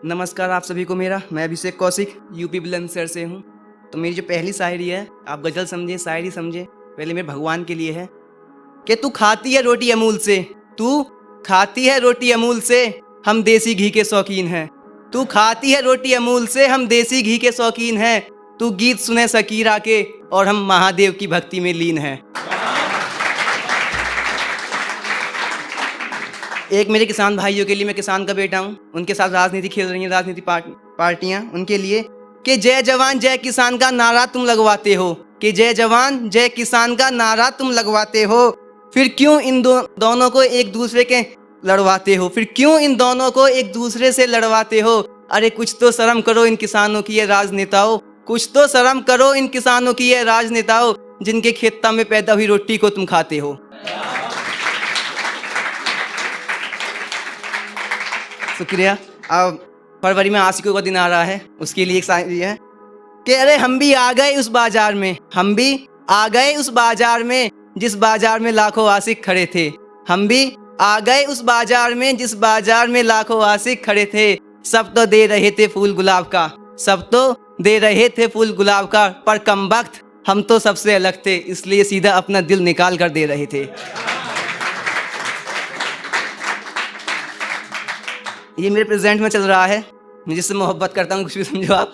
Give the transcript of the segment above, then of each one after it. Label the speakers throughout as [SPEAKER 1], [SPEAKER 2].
[SPEAKER 1] नमस्कार आप सभी को मेरा। मैं अभिषेक कौशिक यूपी बुलंदशहर से हूँ। तो मेरी जो पहली शायरी है, आप गज़ल समझे शायरी समझे, पहले मेरे भगवान के लिए है कि तू खाती है रोटी अमूल से, तू खाती है रोटी अमूल से, हम देसी घी के शौकीन हैं। तू खाती है रोटी अमूल से, हम देसी घी के शौकीन हैं। तू गीत सुने शकीरा के और हम महादेव की भक्ति में लीन हैं। एक मेरे किसान भाइयों के लिए, मैं किसान का बेटा हूँ, उनके साथ राजनीति खेल रही हैं राजनीति पार्टियाँ, उनके लिए कि जय जवान जय किसान का नारा तुम लगवाते हो, कि जय जवान जय किसान का नारा तुम लगवाते हो, फिर क्यों इन दोनों को एक दूसरे के लड़वाते हो, फिर क्यों इन दोनों को एक दूसरे से लड़वाते हो। अरे कुछ तो शर्म करो इन किसानों की ये राजनेताओं, कुछ तो शर्म करो इन किसानों की ये राजनेताओं, जिनके खेता में पैदा हुई रोटी को तुम खाते हो। शुक्रिया। अब फरवरी में आशिकों का दिन आ रहा है, उसके लिए एक शायरी है कि अरे हम भी आ गए उस बाजार में, हम भी आ गए उस बाजार में, जिस बाजार में लाखों आशिक खड़े थे। हम भी आ गए उस बाजार में, जिस बाजार में लाखों आशिक खड़े थे। सब तो दे रहे थे फूल गुलाब का, सब तो दे रहे थे फूल गुलाब का, पर कमबख्त हम तो सबसे अलग थे, इसलिए सीधा अपना दिल निकाल कर दे रहे थे। ये मेरे प्रेजेंट में चल रहा है, मैं जिससे मोहब्बत करता हूँ, कुछ भी समझो आप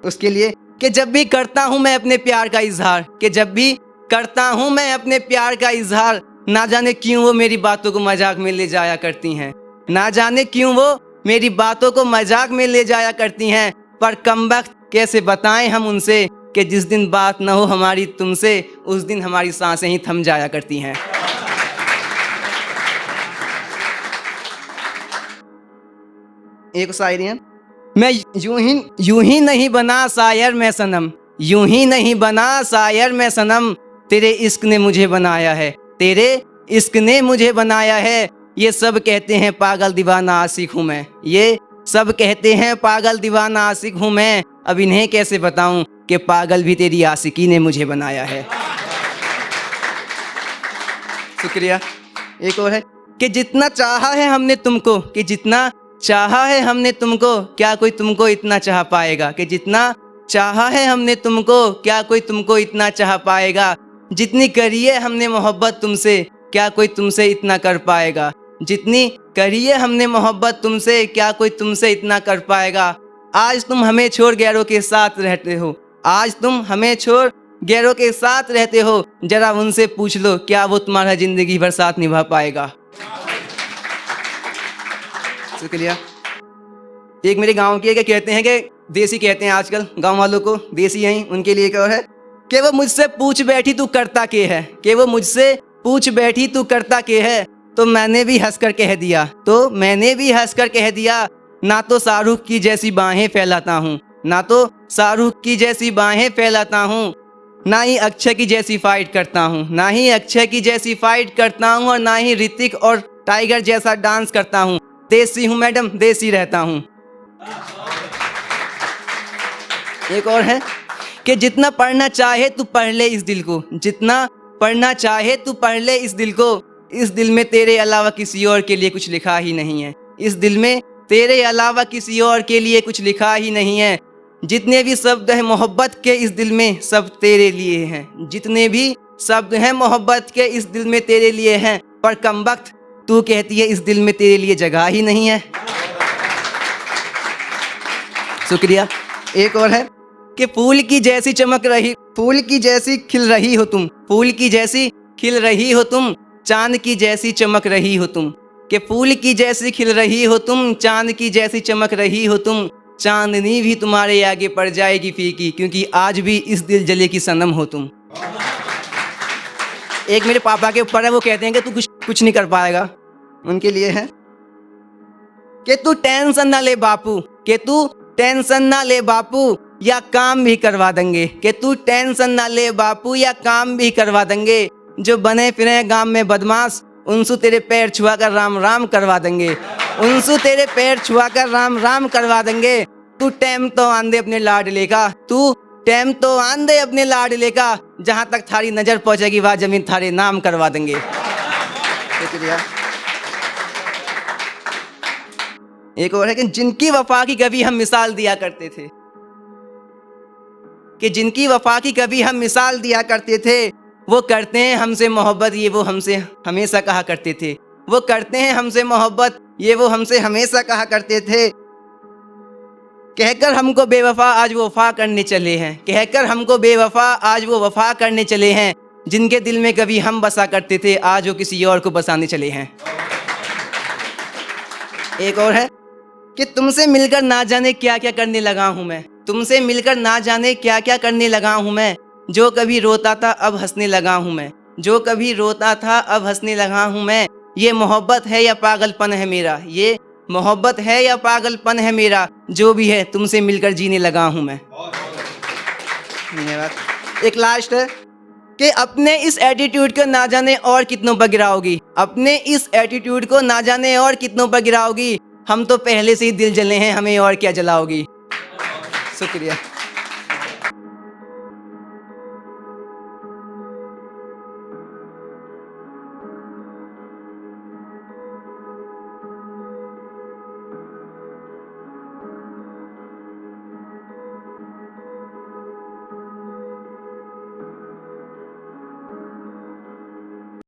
[SPEAKER 1] उसके लिए कि जब भी करता हूँ मैं अपने प्यार का इजहार, कि जब भी करता हूँ मैं अपने प्यार का इजहार, ना जाने क्यों वो मेरी बातों को मजाक में ले जाया करती हैं, ना जाने क्यों वो मेरी बातों को मजाक में ले जाया करती हैं। पर कमबख्त कैसे बताएं हम उनसे कि जिस दिन बात न हो हमारी तुमसे, उस दिन हमारी सांसें ही थम जाया करती हैं। एक शायरी है, मैं यूं ही नहीं बना शायर मैं सनम, यूं ही नहीं बना शायर मैं सनम, तेरे इश्क ने मुझे बनाया है, तेरे इश्क ने मुझे बनाया है। ये सब कहते हैं पागल दीवाना आशिक हूँ मैं, ये सब कहते हैं पागल दीवाना आशिक हूँ मैं, अब इन्हें कैसे बताऊं कि पागल भी तेरी आशिकी ने मुझे बनाया है। शुक्रिया। एक और है कि जितना चाहा है हमने तुमको, कि जितना चाहा है हमने तुमको, क्या कोई तुमको इतना चाह पाएगा, कि जितना चाहा है हमने तुमको, क्या कोई तुमको इतना चाह पाएगा। जितनी करी है हमने मोहब्बत तुमसे, क्या कोई तुमसे इतना कर पाएगा, जितनी करी है हमने मोहब्बत तुमसे, क्या कोई तुमसे इतना कर पाएगा। आज तुम हमें छोड़ गैरों के साथ रहते हो, आज तुम हमें छोड़ गैरों के साथ रहते हो, जरा उनसे पूछ लो क्या वो तुम्हारा जिंदगी भर साथ निभा पाएगा। शुक्रिया। एक मेरे गांव की है कि कहते हैं कि देसी कहते हैं आजकल गांव वालों को, देसी हैं उनके लिए क्या है कि वो मुझसे पूछ बैठी तू करता के है, कि वो मुझसे पूछ बैठी तू करता के है, तो मैंने भी हंसकर कह दिया, तो मैंने भी हंसकर कह दिया, ना तो शाहरुख की जैसी बाहें फैलाता हूँ, ना तो शाहरुख की जैसी बाहें फैलाता हूँ, ना ही अक्षय की जैसी फाइट करता हूँ, ना ही अक्षय की जैसी फाइट करता हूँ, और ना ही ऋतिक और टाइगर जैसा डांस करता हूँ। देसी हूँ मैडम, देसी रहता हूँ। एक और है कि जितना पढ़ना चाहे तू पढ़ ले इस दिल को, जितना पढ़ना चाहे तू पढ़ ले इस दिल को, इस दिल में तेरे अलावा किसी और के लिए कुछ लिखा ही नहीं है, इस दिल में तेरे अलावा किसी और के लिए कुछ लिखा ही नहीं है। जितने भी शब्द हैं मोहब्बत के इस दिल में, सब तेरे लिए हैं, जितने भी शब्द हैं मोहब्बत के इस दिल में तेरे लिए हैं, पर कमबख्त तू कहती है इस दिल में तेरे लिए जगह ही नहीं है। शुक्रिया। एक और है कि फूल की जैसी चमक रही, फूल की जैसी खिल रही हो तुम, फूल की जैसी खिल रही हो तुम, चांद की जैसी चमक रही हो तुम, कि फूल की जैसी खिल रही हो तुम, चांद की जैसी चमक रही हो तुम, चांदनी भी तुम्हारे आगे पड़ जाएगी फीकी, क्योंकि आज भी इस दिल जले की सनम हो तुम। एक मेरे पापा के ऊपर है, वो कहते हैं कि तू कुछ नहीं कर पाएगा, उनके लिए है कि तू टेंशन ना ले बापू, कि तू टेंशन ना ले बापू, या काम भी करवा देंगे, कि तू टेंशन ना ले बापू, या काम भी करवा देंगे। जो बने फिरे गांव में बदमाश, उनसे तेरे पैर छुआ कर राम राम करवा देंगे, उनसे तेरे पैर छुआ कर राम राम करवा देंगे। तू टाइम तो आंदे अपने लाडले का, तू टाइम तो आंदे अपने लाडले का, जहाँ तक थारी नजर पहुँचेगी वह जमीन थारे नाम करवा देंगे। शुक्रिया। एक और है कि जिनकी वफा की कभी हम मिसाल दिया करते थे, कि जिनकी वफा की कभी हम मिसाल दिया करते थे, वो करते हैं हमसे मोहब्बत, ये वो हमसे हमेशा कहा करते थे। वो करते हैं हमसे मोहब्बत, ये वो हमसे हमेशा कहा करते थे। कहकर हमको बेवफा आज वो वफा करने चले हैं, कहकर हमको बेवफा आज वो वफा करने चले हैं। जिनके दिल में कभी हम बसा करते थे, आज वो किसी और को बसाने चले हैं। एक और है कि तुमसे मिलकर ना जाने क्या क्या करने लगा हूँ मैं, तुमसे मिलकर ना जाने क्या क्या करने लगा हूँ मैं। जो कभी रोता था अब हंसने लगा हूँ मैं, जो कभी रोता था अब हंसने लगा हूँ मैं। ये मोहब्बत है या पागलपन है मेरा, ये मोहब्बत है या पागलपन है मेरा। जो भी है तुमसे मिलकर जीने लगा हूँ मैं। धन्यवाद। एक लास्ट है कि अपने इस एटीट्यूड को ना जाने और कितनों पर गिराओगी, अपने इस एटीट्यूड को ना जाने और कितनों पर गिराओगी। हम तो पहले से ही दिल जले हैं, हमें और क्या जलाओगी। शुक्रिया।